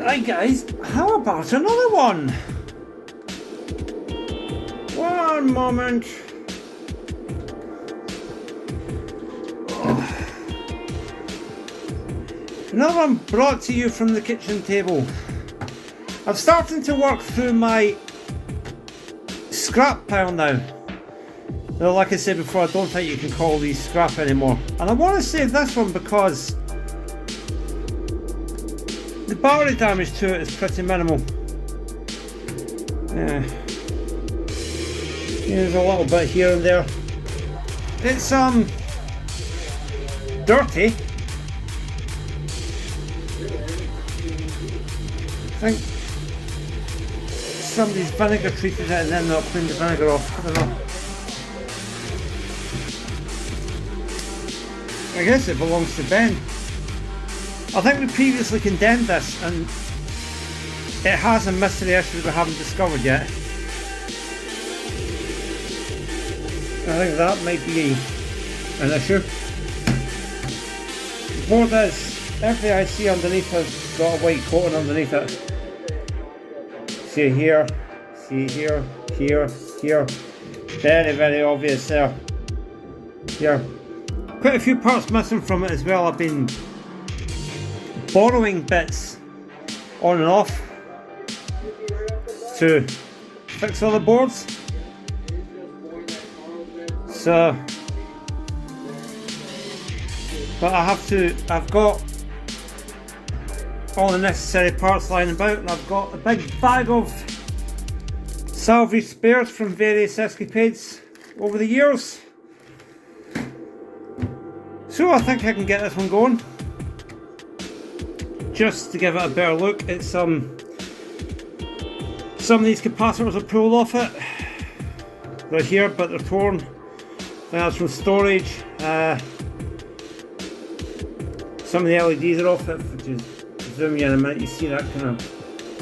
Right guys, how about another one? One moment. Another one brought to you from the kitchen table. I'm starting to work through my scrap pile now. Though, like I said before, I don't think you can call these scrap anymore. And I want to save this one because the battery damage to it is pretty minimal. Yeah. There's a little bit here and there. It's dirty. I think somebody's vinegar treated it and then not cleaned the vinegar off. I don't know. I guess it belongs to Ben. I think we previously condemned this and it has a mystery issue we haven't discovered yet. I think that might be an issue. The board is, everything I see underneath has got a white coating underneath it. See here, here. Very, very obvious there. Here. Quite a few parts missing from it as well. I've been borrowing bits on and off to fix other boards. So, but I've got all the necessary parts lying about, and I've got a big bag of salvage spares from various escapades over the years. So I think I can get this one going. Just to give it a better look, it's some of these capacitors are pulled off it. They're here but they're torn. That's from storage. Some of the LEDs are off it, which is, zoom you in a minute, you see that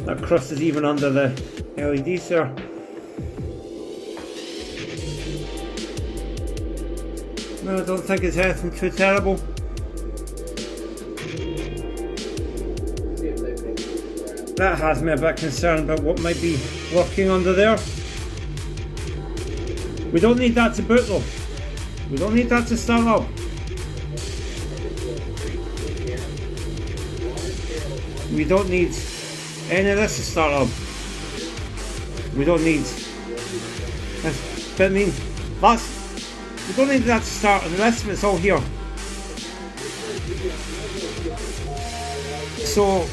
that crust is even under the LEDs there. No, I don't think it's anything too terrible. That has me a bit concerned about what might be lurking under there. We don't need that to boot though. We don't need that to start up. We don't need any of this to start up. We don't need this, but I mean, we don't need that to start, and the rest of it's all here. So,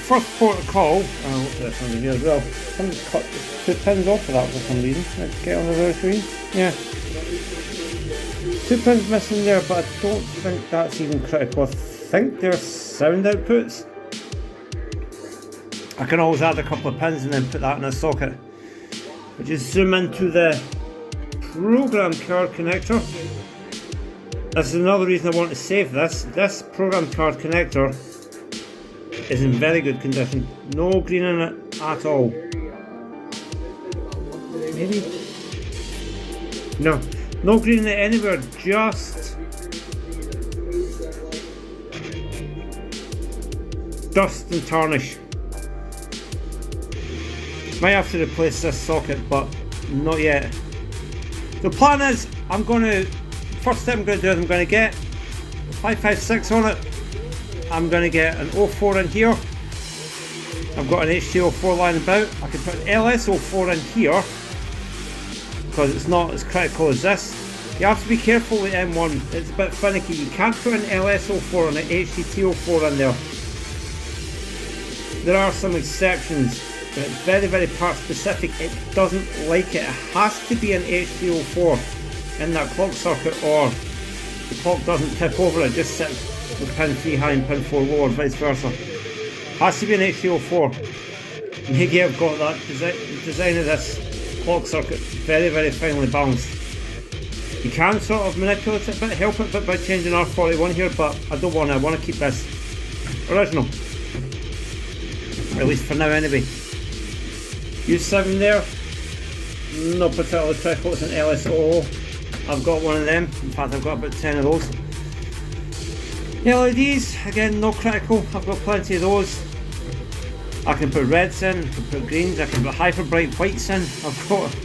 first port of call, I'll look at this under here as well. Somebody's cut 2 pins off of that for some reason. Let's get on the other screen. Yeah. 2 pins missing there, but I don't think that's even critical. I think they're sound outputs. I can always add a couple of pins and then put that in a socket. But just zoom into the program card connector. This is another reason I want to save this. This program card connector is in very good condition. No green in it at all. Maybe? No. No green in it anywhere, just dust and tarnish. Might have to replace this socket, but not yet. The plan is, first thing I'm going to do is I'm going to get 556 on it. I'm going to get an 04 in here. I've got an HT04 lying about. I can put an LS04 in here because it's not as critical as this. You have to be careful with M1, it's a bit finicky. You can't put an LS04 and an HT04 in there. There are some exceptions, but it's very, very part specific. It doesn't like it. It has to be an HT04 in that clock circuit, or the clock doesn't tip over, it just sits with pin 3 high and pin 4 low, or vice versa. Has to be an HT04. Maygay have got that design of this clock circuit very, very finely balanced. You can sort of manipulate it a bit, help it a bit by changing R41 here, but I don't want to. I want to keep this original. At least for now anyway. U7 there, no particular trickle, it's an LS00. I've got one of them, in fact I've got about 10 of those. LEDs, again, no critical. I've got plenty of those. I can put reds in, I can put greens, I can put hyper bright whites in. I've got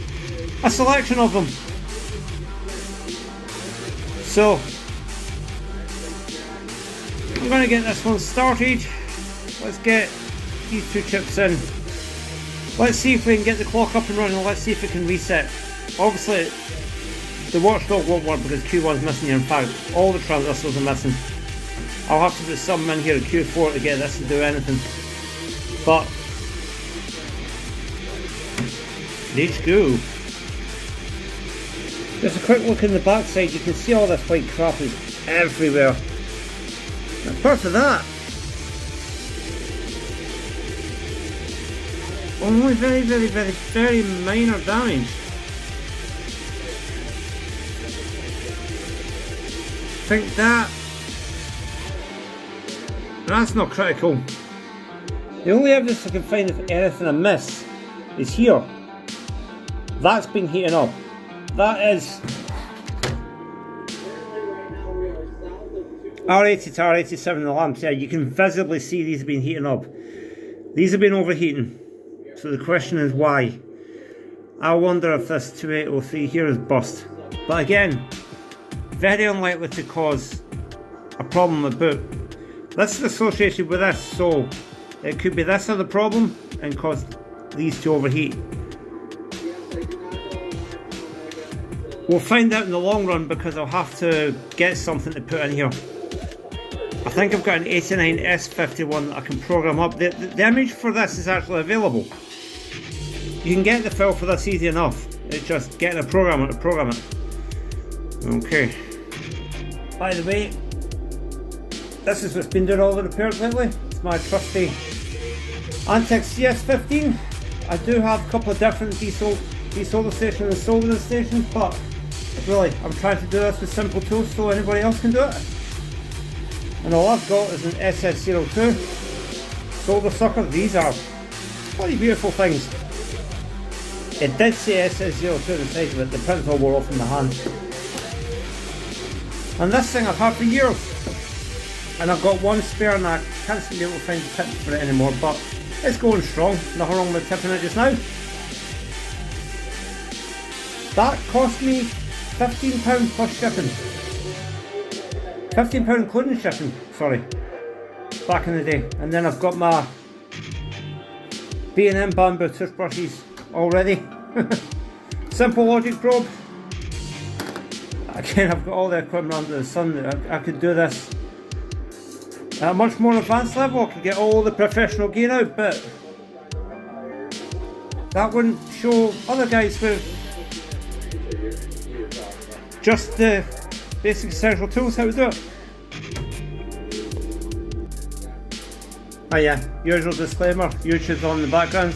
a selection of them. So I'm going to get this one started. Let's get these two chips in. Let's see if we can get the clock up and running. Let's see if it can reset. Obviously the watchdog won't work because Q1's missing here. In fact, all the transistors are missing. I'll have to put something in here at Q4 to get this to do anything. But let's go. Just a quick look in the back side. You can see all this white crap is everywhere. And apart from that, only very minor damage. I think that's not critical. The only evidence I can find of anything amiss is here. That's been heating up. That is R80 to R87 in the lamps. Yeah, you can visibly see these have been heating up. These have been overheating. So the question is why? I wonder if this 2803 here is burst. But again, very unlikely to cause a problem with boot. This is associated with this, so it could be this other problem and cause these to overheat. We'll find out in the long run because I'll have to get something to put in here. I think I've got an 89S51 that I can program up. The image for this is actually available. You can get the file for this easy enough. It's just getting a programmer to program it. Okay. By the way, this is what's been doing all the repairs lately. It's my trusty Antec CS15. I do have a couple of different desolder stations and soldering stations, but really I'm trying to do this with simple tools so anybody else can do it. And all I've got is an SS02 solder sucker. These are bloody beautiful things. It did say SS02 on the side of it, the print all wore off in my hand. And this thing I've had for years. And I've got one spare and I can't seem to be able to find the tips for it anymore, but it's going strong. Nothing wrong with tipping it just now. That cost me £15 plus shipping. £15 including shipping, sorry. Back in the day. And then I've got my B&M bamboo toothbrushes already. Simple logic probe. Again, I've got all the equipment under the sun that I could do this at a much more advanced level. I could get all the professional gear out, but that wouldn't show other guys with just the basic essential tools how to do it. Oh yeah, usual disclaimer, YouTube's on in the background.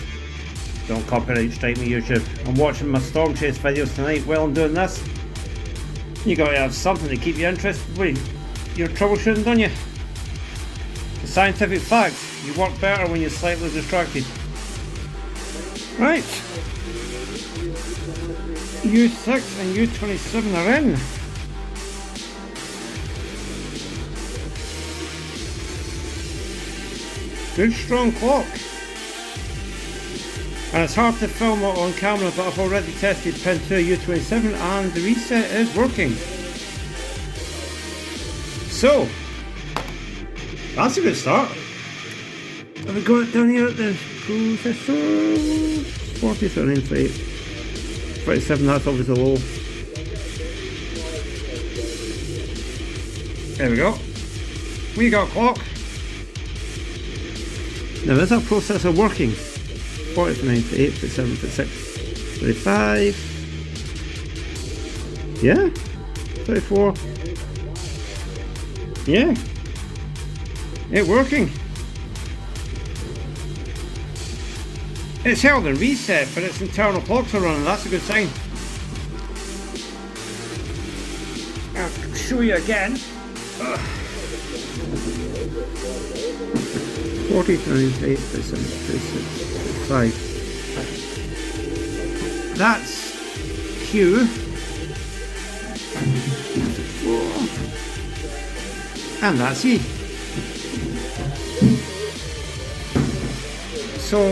Don't copyright strike me, YouTube. I'm watching my storm chase videos tonight while I'm doing this. You gotta have something to keep you interested with your troubleshooting, don't you? The scientific facts, you work better when you're slightly distracted. Right. U6 and U27 are in. Good strong clock. And it's hard to film it on camera, but I've already tested pin 2 U27 and the reset is working. So, that's a good start. Have we got it down here at the processor? 40, 47, that's obviously low. There we go. We got clock. Now is that processor working? 49, 48, 47, 46, 35. Yeah? 34. Yeah. It's working. It's held in reset, but its internal clocks are running. That's a good sign. I'll show you again. 40, 38, 37, 36. 5. That's Q. And that's E. So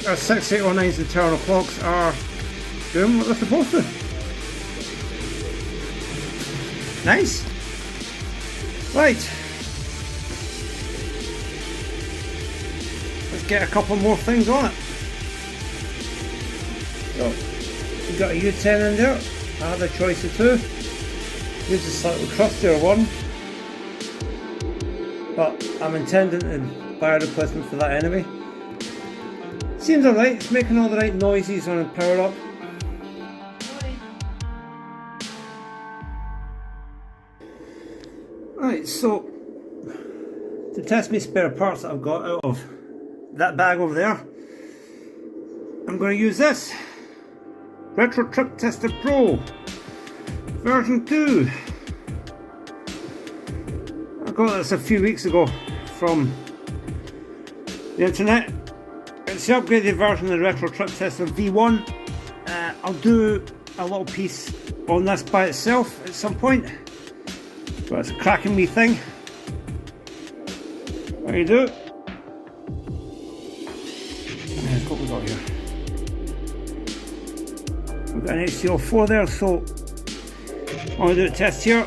our 6809's internal clocks are doing what they're supposed to. Nice. Right. Let's get a couple more things on it. So we've got a U10 in there. I had a choice of two. Use a slightly crustier one, but I'm intending to buy a replacement for that anyway. Seems alright, it's making all the right noises on a power up. Right, so to test my spare parts that I've got out of that bag over there, I'm going to use this Retro Chiptester Pro version 2. I got this a few weeks ago from the internet. It's the upgraded version of the Retro Chiptester V1. I'll do a little piece on this by itself at some point, but it's a cracking wee thing. What do you do? Here's what we got here. We've got an HCO4 there, so I'm going to do a test here.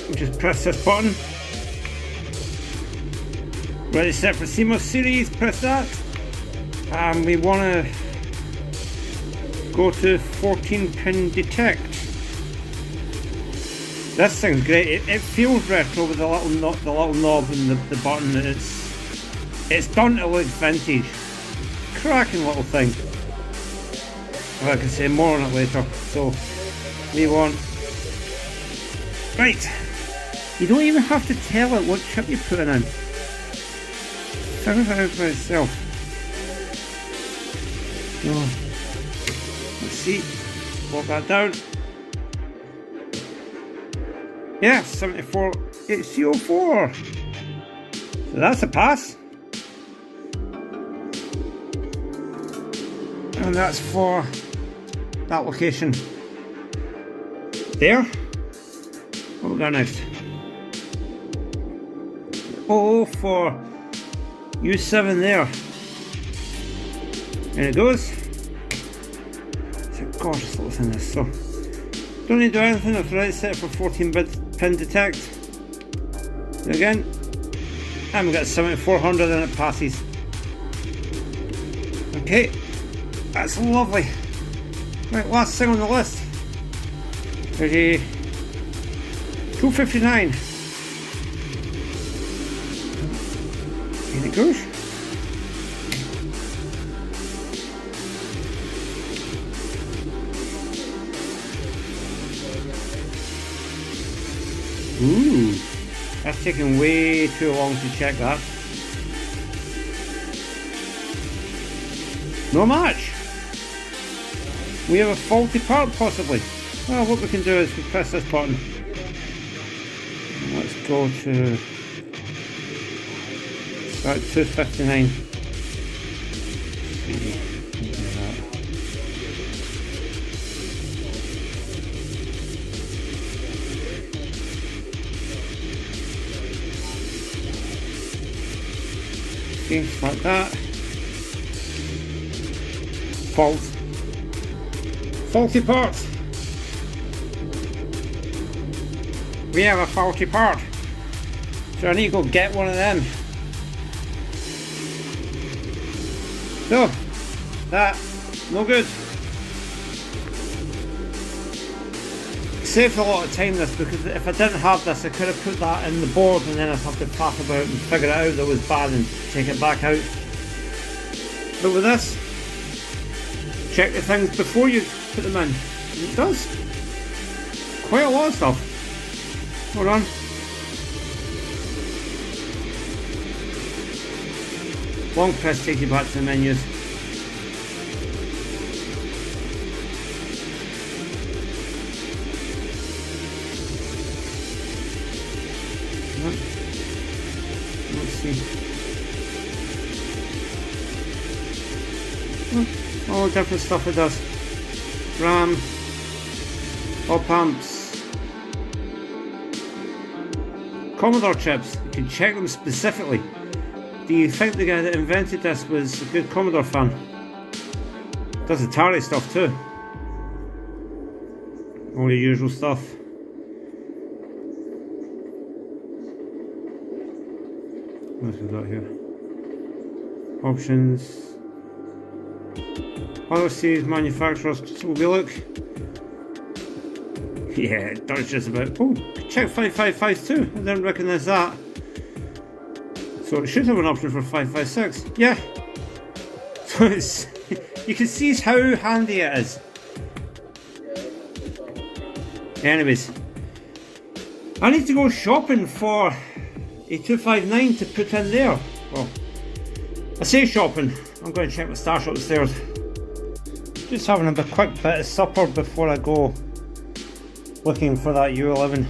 We just press this button. Ready set for CMOS series, press that. And we want to go to 14-pin detect. This thing's great. It feels retro with the little knob and the button. It's done to look vintage. Cracking little thing. Well, I can say more on it later. So we want. Right. You don't even have to tell it what chip you're putting in. Figure it out for itself. So, let's see. Lock that down. Yeah, 74 HCO4. So that's a pass. And that's for that location there. What we got next? Oh, for U7 there. And it goes. It's a gorgeous little thing, this. So don't need to do anything. It's right set for 14-pin detect. Again, and we got 7400 and it passes. Okay, that's lovely. Right, last thing on the list. There's a 259. And it goes. Ooh, that's taking way too long to check that. No match. We have a faulty part possibly. Well, what we can do is we press this button. Let's go to about 259. See, like that. Faulty parts. We have a faulty part, so I need to go get one of them. So that no good. Saved a lot of time this, because if I didn't have this I could have put that in the board and then I'd have to faff about and figure it out that was bad and take it back out. But with this, check the things before you put them in. And it does quite a lot of stuff. Hold on. Long press takes you back to the menus. Let's see. All different stuff it does. RAM, op amps, Commodore chips. You can check them specifically. Do you think the guy that invented this was a good Commodore fan? Does the Atari stuff too. All the usual stuff. What have we got here? Options. Other series manufacturers. So we look. Yeah, it does just about. Oh, check 555 too. I didn't recognise that. So it should have an option for 556. Yeah. So it's. You can see how handy it is. Anyways, I need to go shopping for a 259 to put in there. Well, I say shopping. I'm going to check my stash upstairs. Just having a quick bit of supper before I go looking for that U11.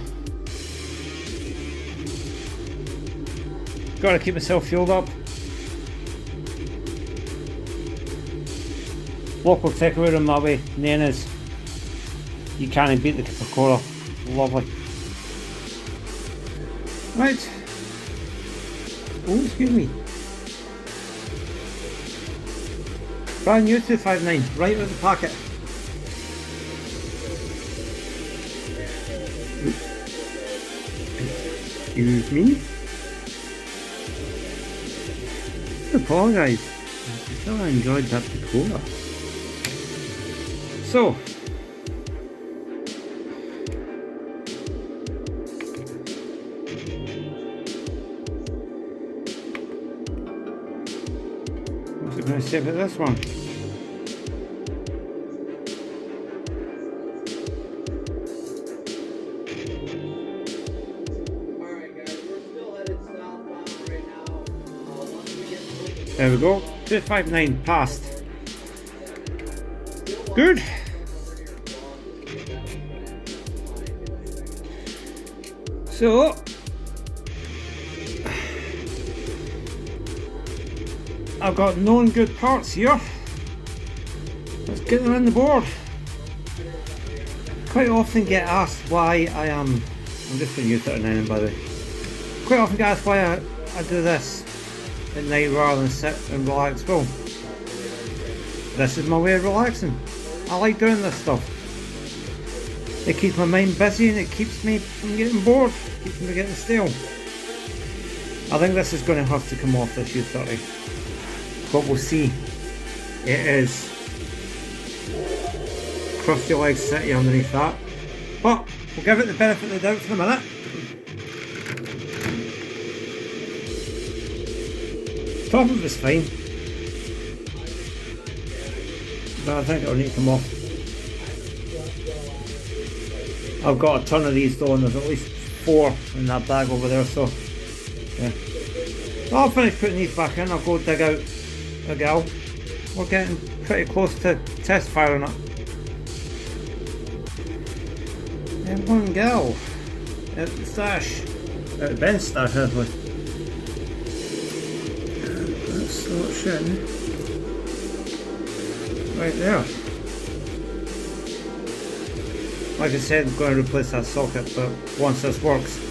Gotta keep myself fueled up. Local takeaway on my way, Nana's. You can't beat the Coca-Cola. Lovely. Right. Oh, excuse me. Brand new 259, right out of the packet. Excuse me. I apologise. I feel I enjoyed that Coca-Cola. So. What's it going to say about this one? There we go, 259 passed. Good. So, I've got known good parts here. Let's get them on the board. Quite often get asked why I'm just putting U39 in, by the way. Quite often get asked why I do this at night rather than sit and relax. Well, this is my way of relaxing. I like doing this stuff. It keeps my mind busy and it keeps me from getting bored, keeps me getting stale. I think this is going to have to come off this U30, but we'll see. It is crusty leg city underneath that, but we'll give it the benefit of the doubt for the minute. Top of it's fine, but I think it'll need to come off. I've got a ton of these though, and there's at least 4 in that bag over there, so yeah. Well, I'll finish putting these back in. I'll go dig out a gal. We're getting pretty close to test firing it. And one gal at the stash, at Ben's stash actually. Let's start shitting right there. Like I said, I'm going to replace that socket, but once this works, I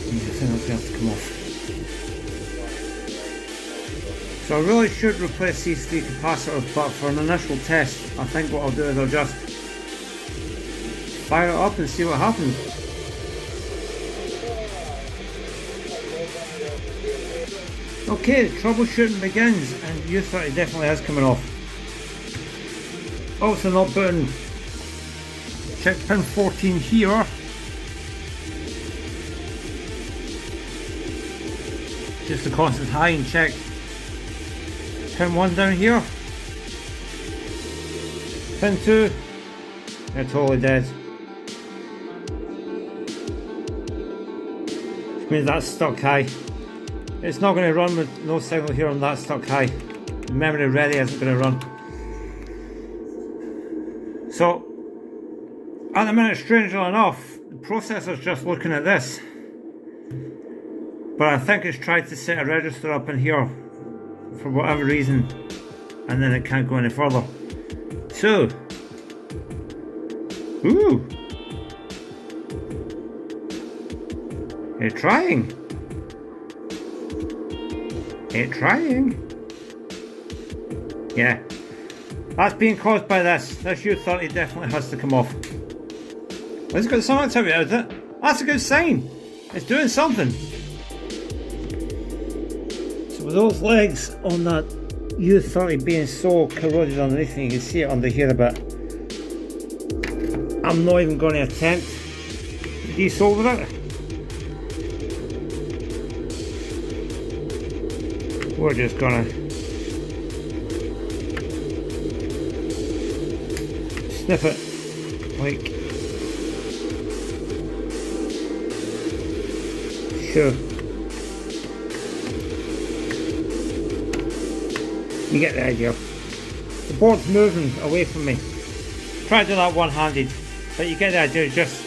think that's going to have to come off. So I really should replace these 3 capacitors, but for an initial test, I think what I'll do is I'll just fire it up and see what happens. Okay, troubleshooting begins, and U30 definitely is coming off. Also not putting check pin 14 here. Just the constant high, and check pin 1 down here. Pin 2, they're totally dead. Which means that's stuck high. It's not going to run with no signal here on that stuck high. Memory ready isn't going to run. So, at the minute, strangely enough, the processor's just looking at this. But I think it's tried to set a register up in here for whatever reason, and then it can't go any further. So, ooh, You're trying. You're trying. Yeah. That's being caused by this. This U30 definitely has to come off. Well, it's got some activity out of it. That's a good sign. It's doing something. So with those legs on that U30 being so corroded underneath, and you can see it under here a bit, I'm not even going to attempt to desolder it. We're just gonna snip it like so. You get the idea. The board's moving away from me. Try to do that one-handed, but you get the idea. Just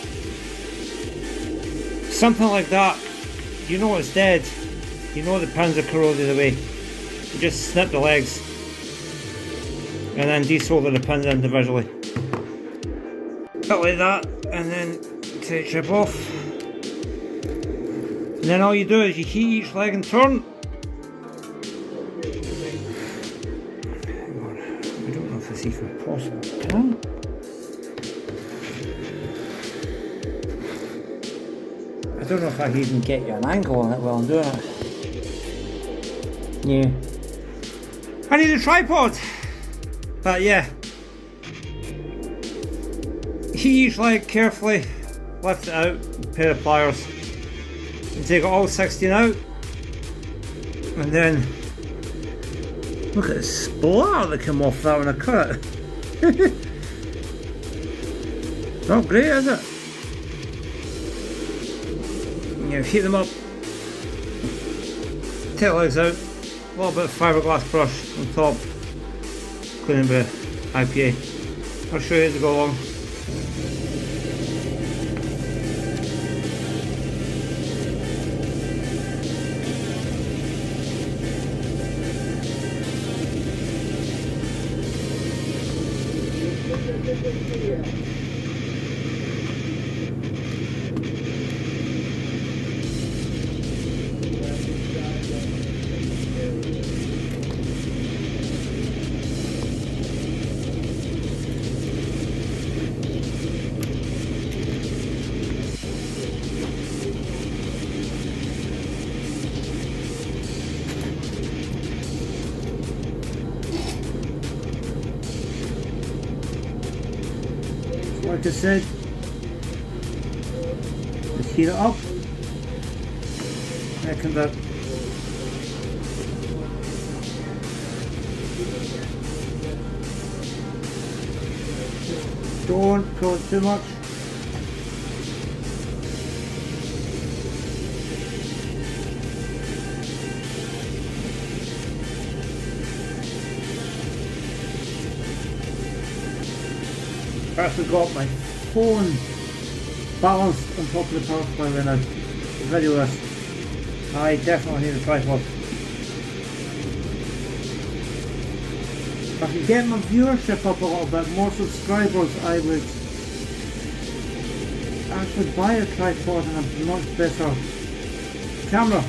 something like that. You know it's dead. You know the pins are corroded away. You just snip the legs and then desolder the pins individually. Bit like that, and then take the chip off. And then all you do is you heat each leg in turn. Hang on, I don't know if it's even possible. Can I don't know if I can even get you an angle on it while I'm doing it. Yeah. I need a tripod! But yeah. Heat each leg carefully, lift it out with a pair of pliers, and take all 16 out. And then look at the splatter that came off that when I cut it. Not great, is it? Yeah, heat them up. Take the legs out. A little bit of fiberglass brush on top, clean it with IPA. I'll show you as we go along. Like I said, just heat it up. Reckon that don't pull it too much. I forgot my phone balanced on top of the power supply when I video this. I definitely need a tripod. If I could get my viewership up a little bit, more subscribers, I would actually buy a tripod and a much better camera.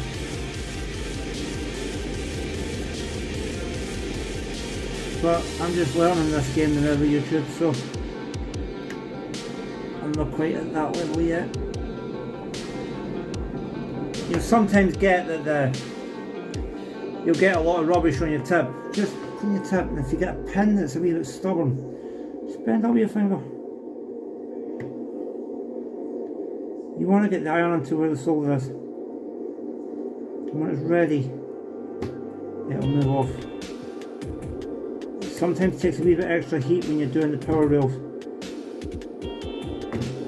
But I'm just learning this game and over YouTube, so I'm not quite at that level yet. You'll sometimes get that you'll get a lot of rubbish on your tip. Just clean your tip, and if you get a pin that's a wee bit stubborn, just bend up your finger. You want to get the iron onto where the solder is. And when it's ready, it'll move off. Sometimes it takes a wee bit extra heat when you're doing the power rails.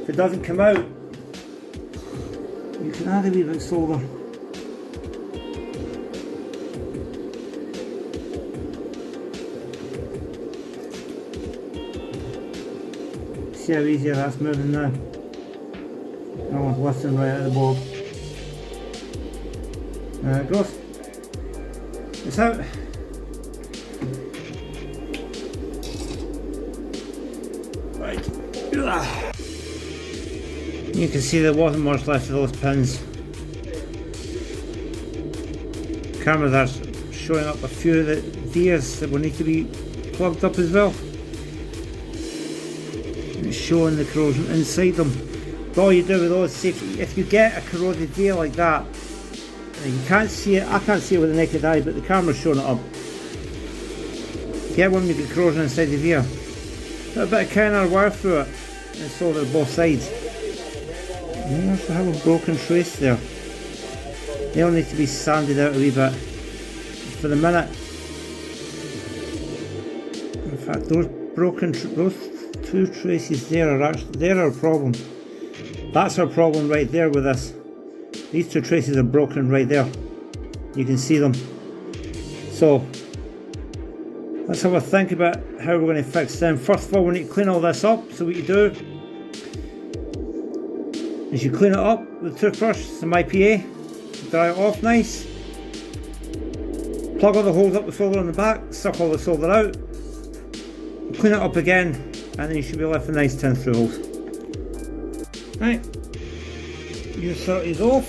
If it doesn't come out, you can add a wee bit of solder. See how easy that's moving now? That one's lifting right out of the board. There it goes. It's out. Right. You can see there wasn't much left of those pins. camera that's showing up a few of the gears that will need to be plugged up as well. It's showing the corrosion inside them. But all you do with those, if you get a corroded gear like that, and you can't see it, I can't see it with the naked eye, but the camera's showing it up. Get one with the corrosion inside the gear. Put a bit of counter wire through it and solder both sides. You also have a broken trace there. They'll need to be sanded out a wee bit. For the minute, in fact, those two traces there are actually, they're our problem. That's our problem right there with this. These two traces are broken right there. You can see them. So let's have a think about how we're going to fix them. First of all, we need to clean all this up. So what you do is you clean it up with a toothbrush, some IPA, dry it off nice, plug all the holes up with solder on the back, suck all the solder out, clean it up again, and then you should be left with nice tin through holes. Right, you sort these off.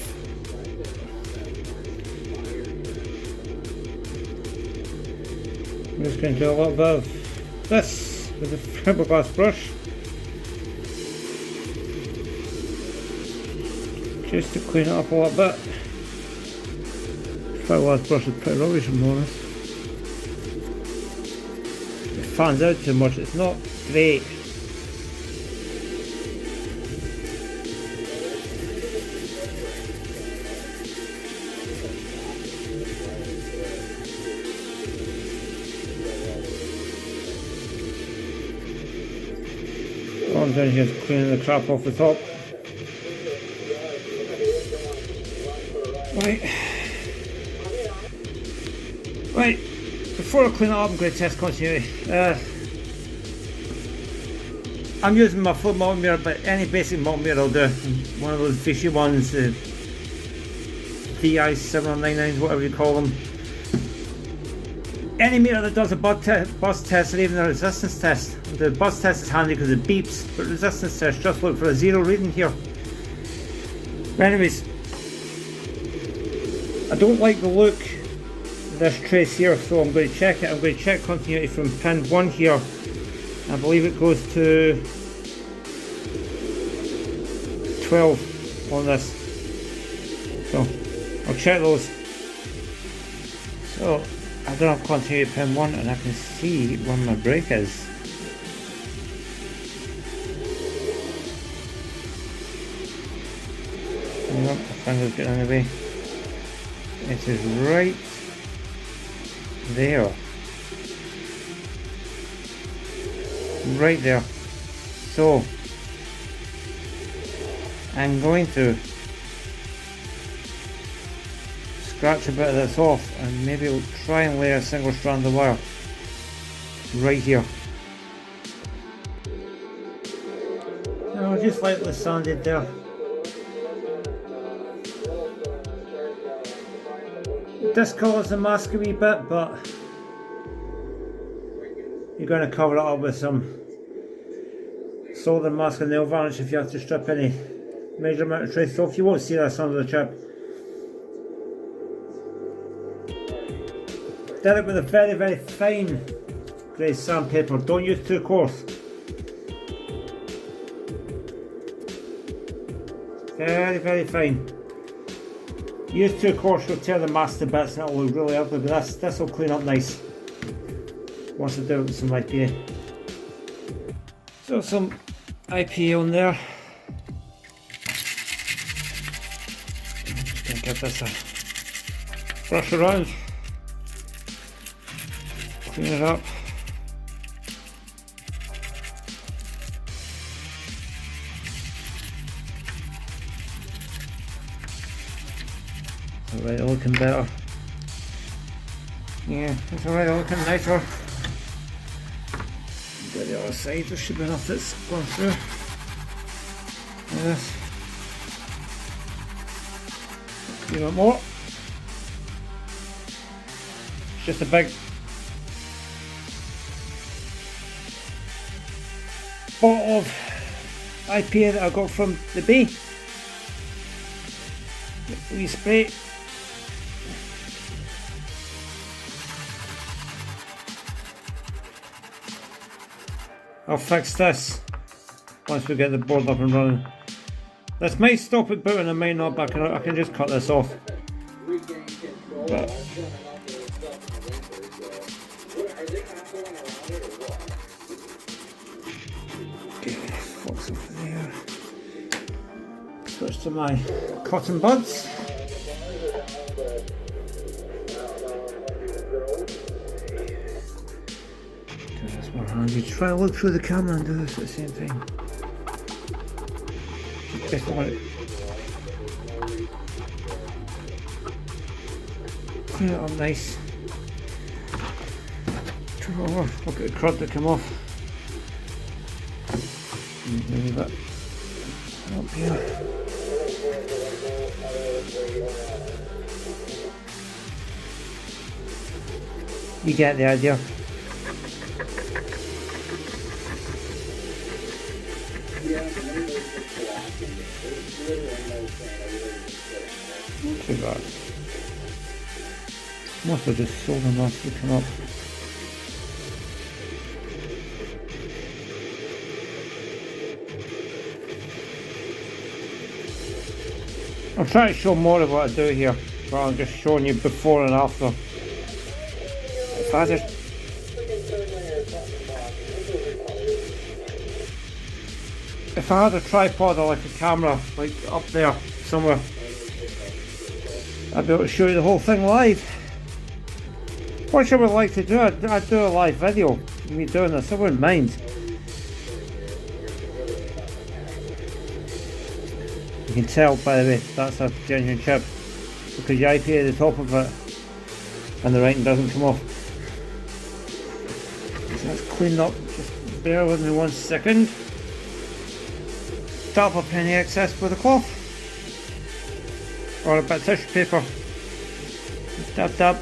I'm just going to do a little bit of this with a fiberglass brush, just to clean it up a little bit. Fiberglass brush is pretty rubbish, I'm honest. It fans out too much, it's not great. All I'm doing here is cleaning the crap off the top. Right, before I clean it up, I'm going to test continuity. I'm using my full multimeter, but any basic multimeter will do. One of those fishy ones, the DI7099s, whatever you call them. Any meter that does a bus test or even a resistance test. The bus test is handy because it beeps, but resistance test, just look for a zero reading here. But anyways, I don't like the look of this trace here, so I'm going to check it. I'm going to check continuity from pin 1 here. I believe it goes to 12 on this. So I'll check those. So I don't have continuity at pin 1 and I can see where my brake is. Nope, my finger's getting in the way. It is right there. Right there. So I'm going to scratch a bit of this off and maybe we'll try and lay a single strand of wire right here. And I'll just lightly sand it there. This colours the mask a wee bit, but you're going to cover it up with some solder mask and nail varnish if you have to strip any major amount of trace off. You won't see this under the chip. Did it with a very, very fine grey sandpaper. Don't use too coarse. Very, very fine. Use too coarse, you'll tear the mask to bits and it'll look really ugly, but this will clean up nice once I do it with some IPA. So some IPA on there. Just gonna give this a brush around, clean it up. Alright, looking better. Yeah, it's alright, looking nicer. Go the other side, there should be enough that's gone through. Yes. A bit more. It's just a big bottle of IPA that I got from the bay. We spray. I'll fix this once we get the board up and running. This might stop it booting, it might not, but I can just cut this off. But okay, focus over there. Switch to my cotton buds. That's more handy. Try to look through the camera and do this at the same time. Just want it. Clean it up nice. Oh, look at the crud that come off. Move that up here. You get the idea. Not too bad. Must have just sold them once they come up. I'm trying to show more of what I do here, but I'm just showing you before and after. If I had a tripod or like a camera, like up there somewhere, I'd be able to show you the whole thing live. What I would like to do, I'd do a live video of me doing this, I wouldn't mind. You can tell, by the way, that's a genuine chip because the IP at the top of it and the writing doesn't come off. So that's cleaned up, just bear with me 1 second. Tap up any excess with a cloth or a bit of tissue paper. Just tap tap.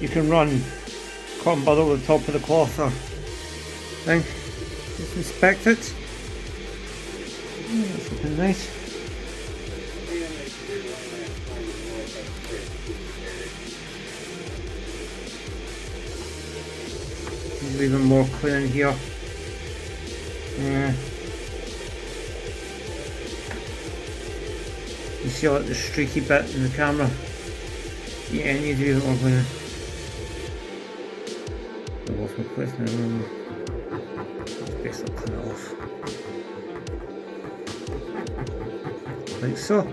You can run cotton bud over the top of the cloth or thing. Just inspect it. That's looking nice. There's even more clean in here. You see like the streaky bit in the camera? Yeah, it needs even more cleaning. I'll off my place now. Basically clean it off. Like so.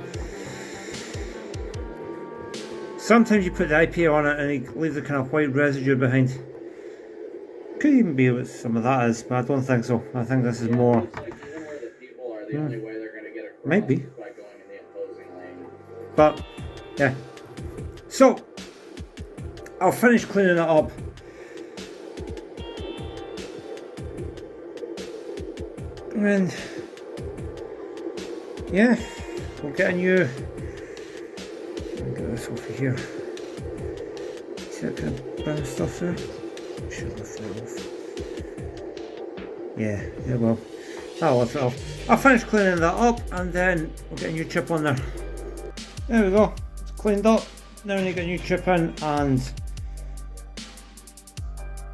Sometimes you put the IP on it and it leaves a kind of white residue behind. Could even be what some of that is, but I don't think so. I think this is more. Maybe. But yeah. So I'll finish cleaning it up. And yeah, we'll get a new. I'll get this over here. See that kind of brown stuff there? Should lift that off. Yeah, well, that'll lift it off. I'll finish cleaning that up and then we'll get a new chip on there. There we go, it's cleaned up. Now we need to get a new chip in and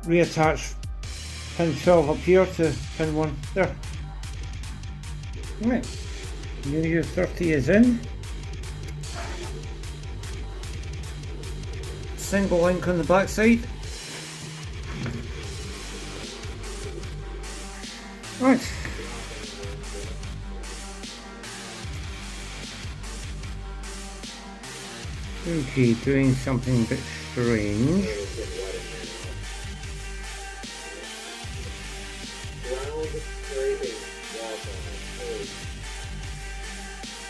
reattach pin 12 up here to pin 1 there. Right, New 30 is in. Single link on the back side. Right. Okay, doing something a bit strange.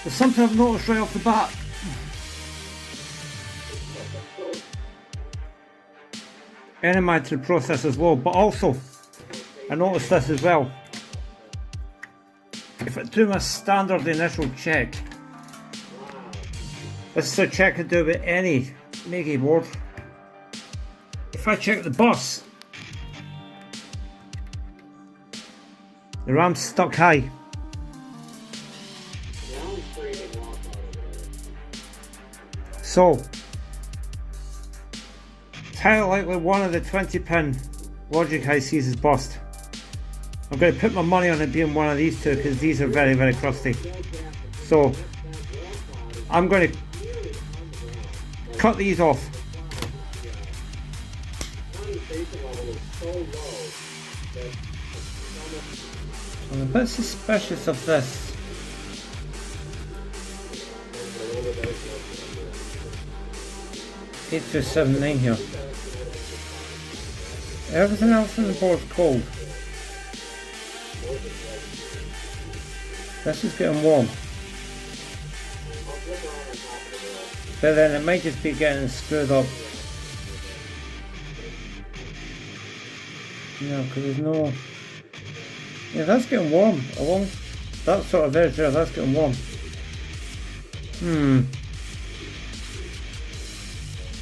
There's something I've noticed right off the bat. Enemy to the process is low, but also I noticed this as well. If I do my standard initial check, this is a check I do with any Maygay board. If I check the bus, the RAM's stuck high. So, it's highly likely one of the 20 pin logic ICs is bust. I'm going to put my money on it being one of these two because these are very, very crusty. So I'm going to cut these off. I'm a bit suspicious of this. $8279 here. Everything else on the board's cold. This is getting warm. But then it might just be getting screwed up. No, because there's no... Yeah, that's getting warm. Along that sort of edge there, that's getting warm.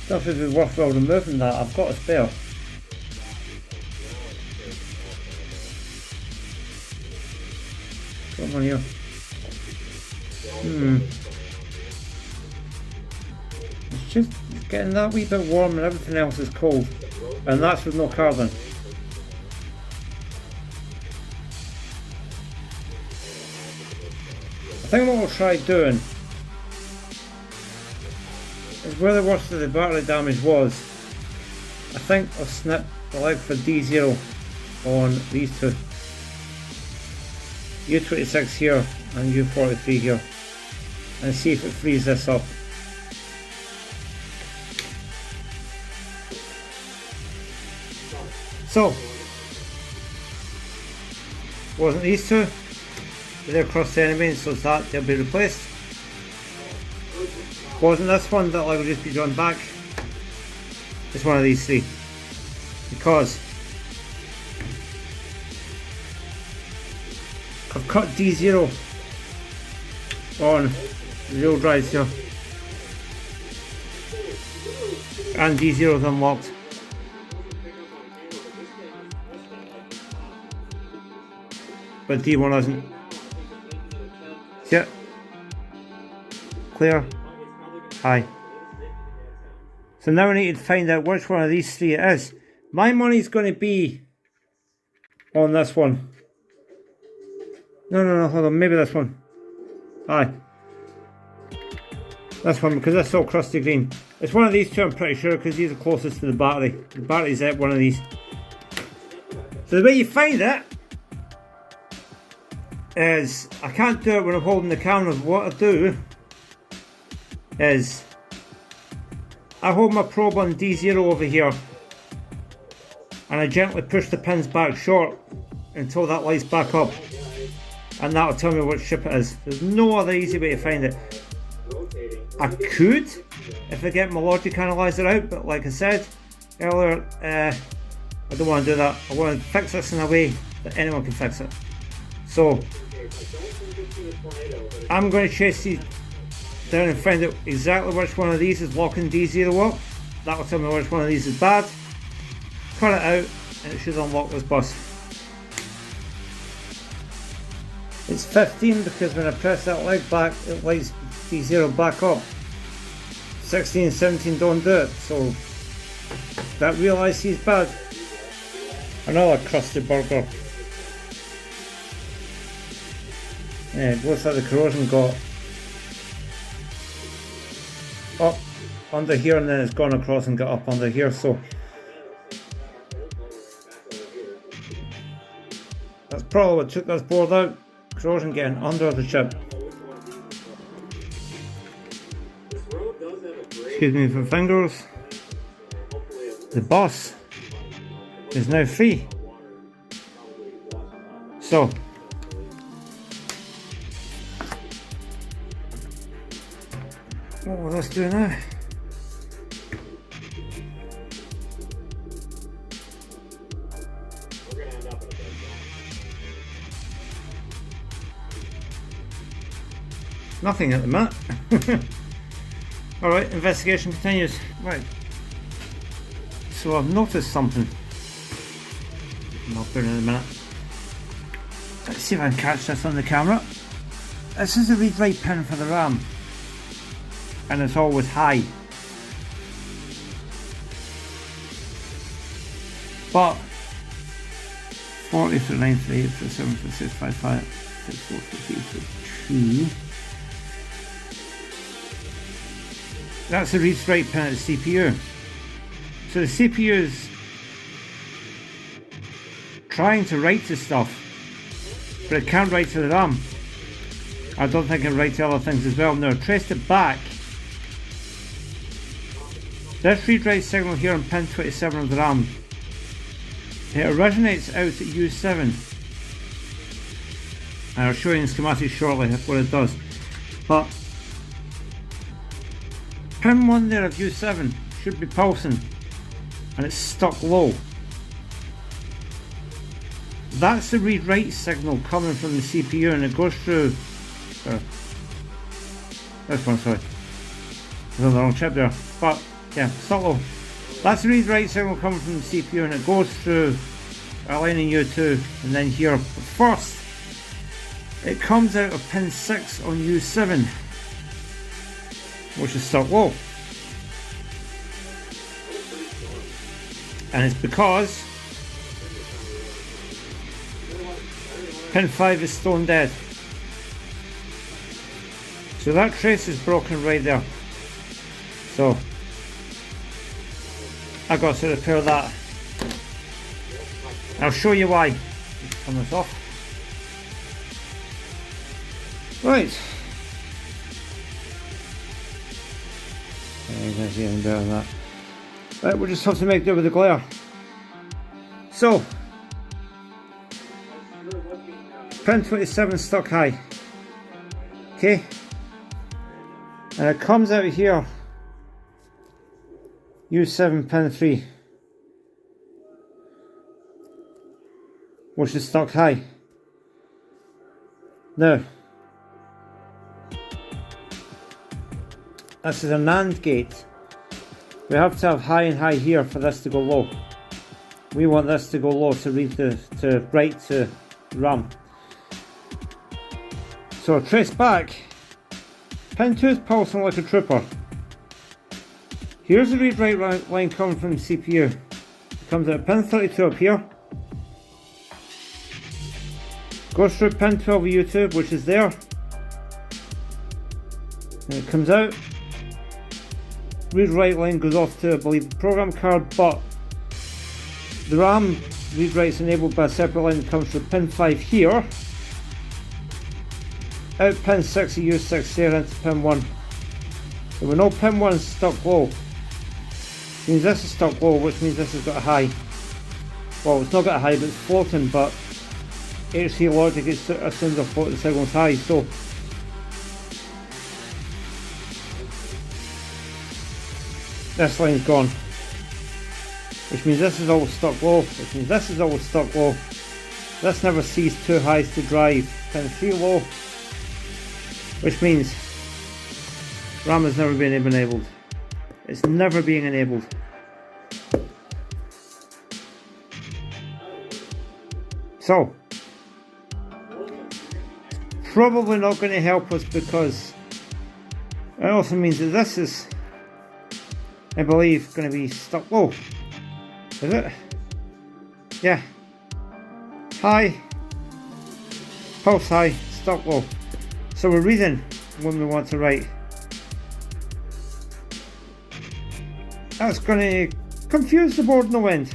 That would be worthwhile removing that. I've got a spare. Come on here. It's just getting that wee bit warm and everything else is cold. And that's with no carbon. I think what we'll try doing is where the worst of the battery damage was. I think I'll snip the leg for D0 on these two. U26 here and U43 here, and see if it frees this up. So, wasn't these two? They're crossed enemy, so it's that, they'll be replaced. Wasn't this one that will just be drawn back? It's one of these three. Because I've cut D0 on the real drives here. And D0 is unlocked. But D1 isn't. Yeah. Clear. Hi. So now I need to find out which one of these three it is. My money's going to be on this one. No, hold on, maybe this one. Aye. This one, because that's all crusty green. It's one of these two, I'm pretty sure, because these are closest to the battery. The battery's at one of these. So the way you find it is, I can't do it when I'm holding the camera. What I do is, I hold my probe on D0 over here, and I gently push the pins back short until that lights back up. And that'll tell me which chip it is. There's no other easy way to find it. I could, if I get my logic analyzer out, but like I said earlier, I don't want to do that. I want to fix this in a way that anyone can fix it. So, I'm going to chase these down and find out exactly which one of these is locking D0 up. That'll tell me which one of these is bad. Cut it out, and it should unlock this bus. It's 15 because when I press that leg back, it lights D0 back up. 16 and 17 don't do it, so that real IC is bad. Another crusty burger. Yeah, it looks like the corrosion got up under here and then it's gone across and got up under here, so that's probably what took this board out. Corrosion getting under the chip. Excuse me for fingers. The bus is now free. So what will this do now? Nothing at the minute. Alright, investigation continues. Right. So I've noticed something. I'll put it in a minute. Let's see if I can catch this on the camera. This is the read write pin for the RAM. And it's always high. But 40, 39, 38, 37, 36, 55, 64, 58, 52. That's the read-write pin at the CPU. So the CPU is trying to write to stuff, but it can't write to the RAM. I don't think it can write to other things as well. Now, I traced it back. This read-write signal here on pin 27 of the RAM, it originates out at U7. And I'll show you in schematic shortly what it does. But pin 1 there of U7 should be pulsing, and it's stuck low. That's the read-write signal coming from the CPU, and it goes through this one, sorry. There's on the wrong chip there. But yeah, stuck low. That's the read-write signal coming from the CPU, and it goes through a line in U2 and then here. But first, it comes out of pin 6 on U7, which is stuck low. And it's because pin 5 is stone dead. So that trace is broken right there. So I got to repair that. I'll show you why. Just turn this off. Right. That's even better than that. Right, we'll just have to make do with the glare. So, pin 27 stuck high. Okay. And it comes out here. U7 pin 3. Which is stuck high. Now, this is a NAND gate. We have to have high and high here for this to go low. We want this to go low to read to write to RAM. So trace back. Pin 2 is pulsing like a trooper. Here's the read-write line coming from the CPU. It comes out of pin 32 up here. Goes through pin 12 of U2, which is there. And it comes out. Read-write line goes off to, I believe, the program card, but the RAM read-write is enabled by a separate line that comes from pin 5 here. Out pin 6 of U6 there into pin 1. So we know pin 1 is stuck low. Which means this is stuck low, which means this has got a high. Well, it's not got a high, but it's floating, but HC logic assumes the floating signal's high, so this line's gone. Which means this is always stuck low, which means this is always stuck low. This never sees two highs to drive. Pin 3 low, which means RAM has never been enabled. It's never being enabled. So, probably not going to help us because it also means that this is, I believe, going to be stuck low. Is it? Yeah. High, pulse high, stuck low. So we're reading when we want to write. That's going to confuse the board no end.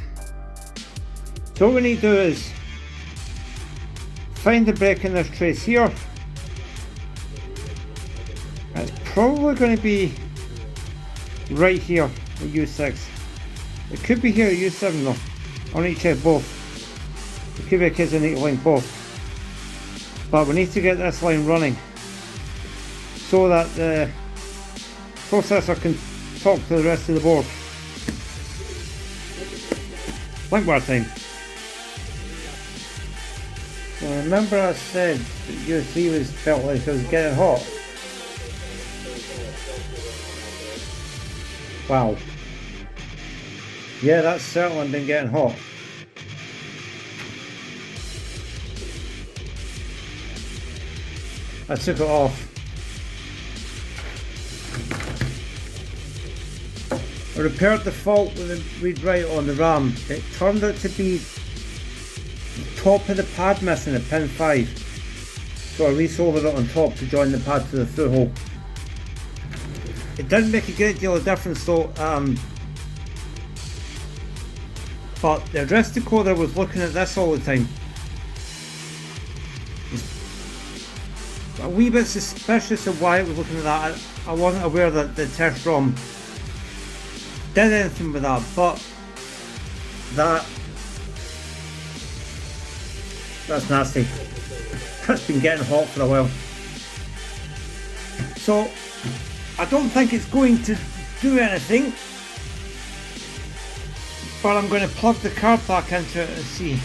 So what we need to do is find the break in this trace here. It's probably going to be right here at U6. It could be here at U7 though. I need to check both. It could be a case I need to link both. But we need to get this line running so that the processor can talk to the rest of the board. Link bar time. So remember I said that U3 felt like it was getting hot. Wow. Yeah, that's certainly been getting hot. I took it off. I repaired the fault with the read-write on the RAM. It turned out to be the top of the pad missing at pin 5. So I resoldered it on top to join the pad to the through hole. It didn't make a great deal of difference though, but the address decoder was looking at this all the time. A wee bit suspicious of why it was looking at that. I wasn't aware that the test ROM did anything with that, but that's nasty. It's been getting hot for a while. So I don't think it's going to do anything, but I'm going to plug the card back into it and see.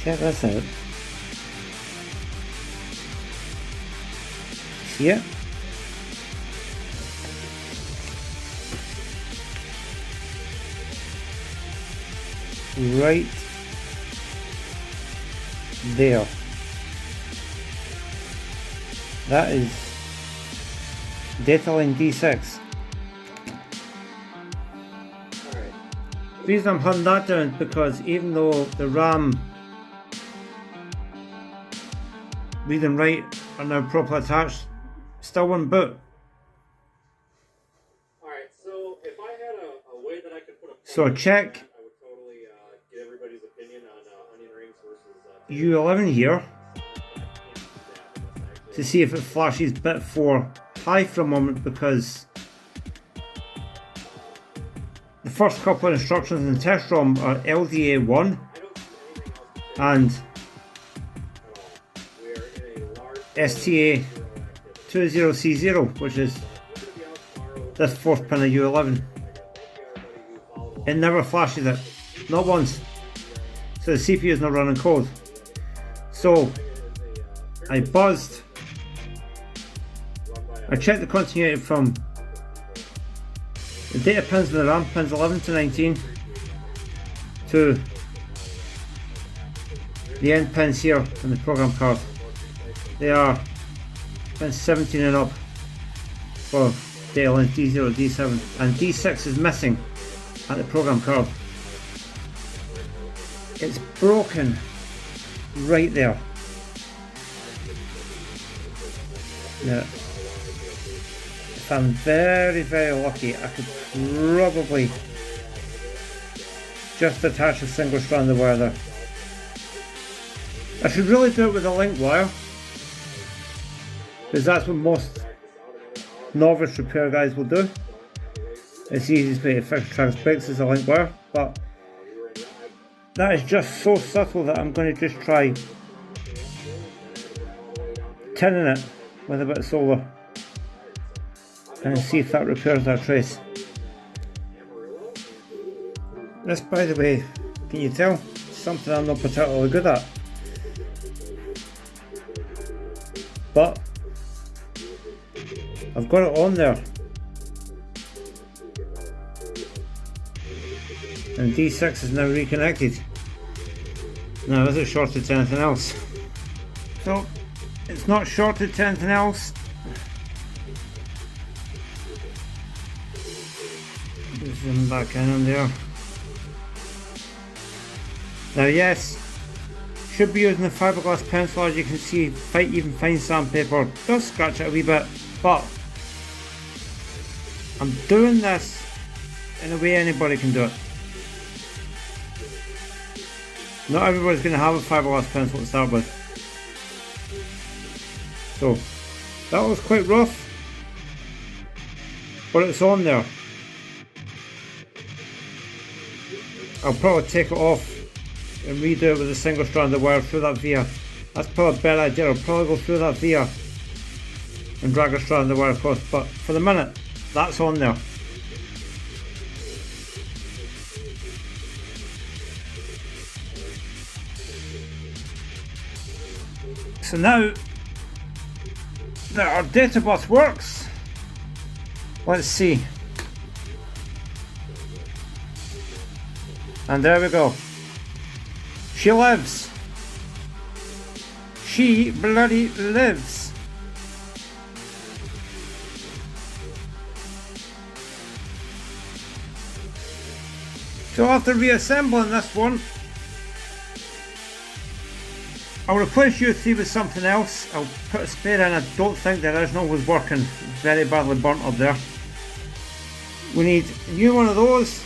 Check this out. See it? Right there. That is data line D6. The reason I'm hunting that down is because even though the RAM read and write are now properly attached, still won't boot. Alright, so if I had a way that I could put a so check I would totally get everybody's opinion on onion rings versus U11 here to see if it flashes bit 4 high for a moment, because the first couple of instructions in the test ROM are LDA1 and STA 20C0, which is this fourth pin of U11. It never flashes it, not once. So the CPU is not running code. So I buzzed. I checked the continuity from the data pins in the RAM, pins 11 to 19, to the end pins here on the program card. They are pins 17 and up for data lines D0, D7, and D6 is missing at the program card. It's broken right there. Now, if I'm very, very lucky, I could probably just attach a single strand of wire there. I should really do it with a link wire, because that's what most novice repair guys will do. It's the easiest way to fix trans breaks is a link wire, but that is just so subtle that I'm going to just try tinning it with a bit of solder and see if that repairs that trace. This, by the way, can you tell? Something I'm not particularly good at. But I've got it on there. And D6 is now reconnected. Now, is it shorted to anything else? So, it's not shorted to anything else. Just zoom back in on there. Now, yes, should be using the fiberglass pencil. As you can see, even fine sandpaper does scratch it a wee bit, but I'm doing this in a way anybody can do it. Not everybody's going to have a fiberglass pencil to start with. So, that was quite rough, but it's on there. I'll probably take it off and redo it with a single strand of wire through that via. That's probably a better idea. I'll probably go through that via and drag a strand of wire across, but for the minute, that's on there. So now that our data bus works, let's see. And there we go. She lives. She bloody lives. So after reassembling this one, I'll replace U3 with something else. I'll put a spare in. I don't think the original was working. Very badly burnt up there. We need a new one of those.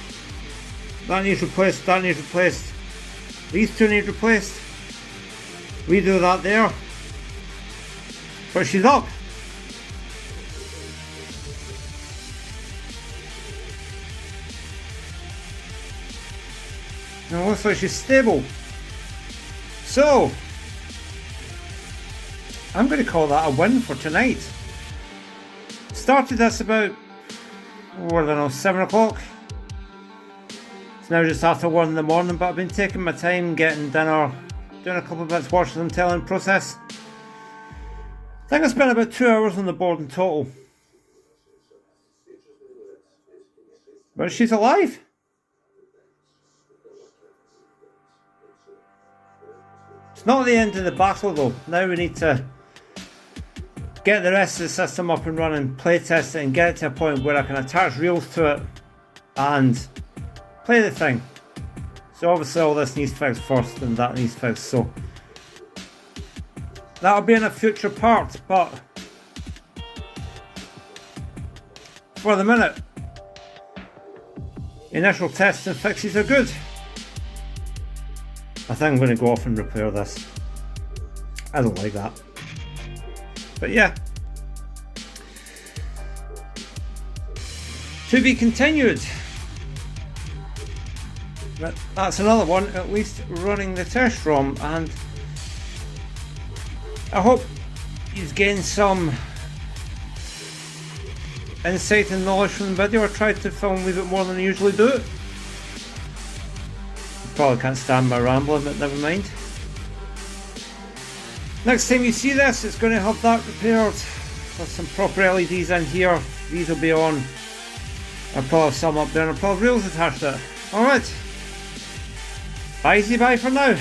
That needs replaced, that needs replaced. These two need replaced. Redo that there. But she's up. And it looks like she's stable. So, I'm going to call that a win for tonight. Started this about, I don't know, 7 o'clock. It's now just after 1 in the morning, but I've been taking my time getting dinner, doing a couple of bits, watching them telling process. I think I spent about 2 hours on the board in total. But she's alive. It's not the end of the battle though. Now we need to get the rest of the system up and running, play test it and get it to a point where I can attach reels to it and play the thing. So obviously all this needs fixed first and that needs fixed, so that'll be in a future part, but for the minute initial tests and fixes are good. I think I'm going to go off and repair this. I don't like that. But yeah. To be continued. But that's another one, at least running the test ROM, and I hope you've gained some insight and knowledge from the video. I tried to film a wee bit more than I usually do. Probably can't stand my rambling, but never mind. Next time you see this, it's going to have that repaired with some proper LEDs in here. These will be on. I'll probably have some up there and I'll probably have reels attached to it. Alright. Bye for now.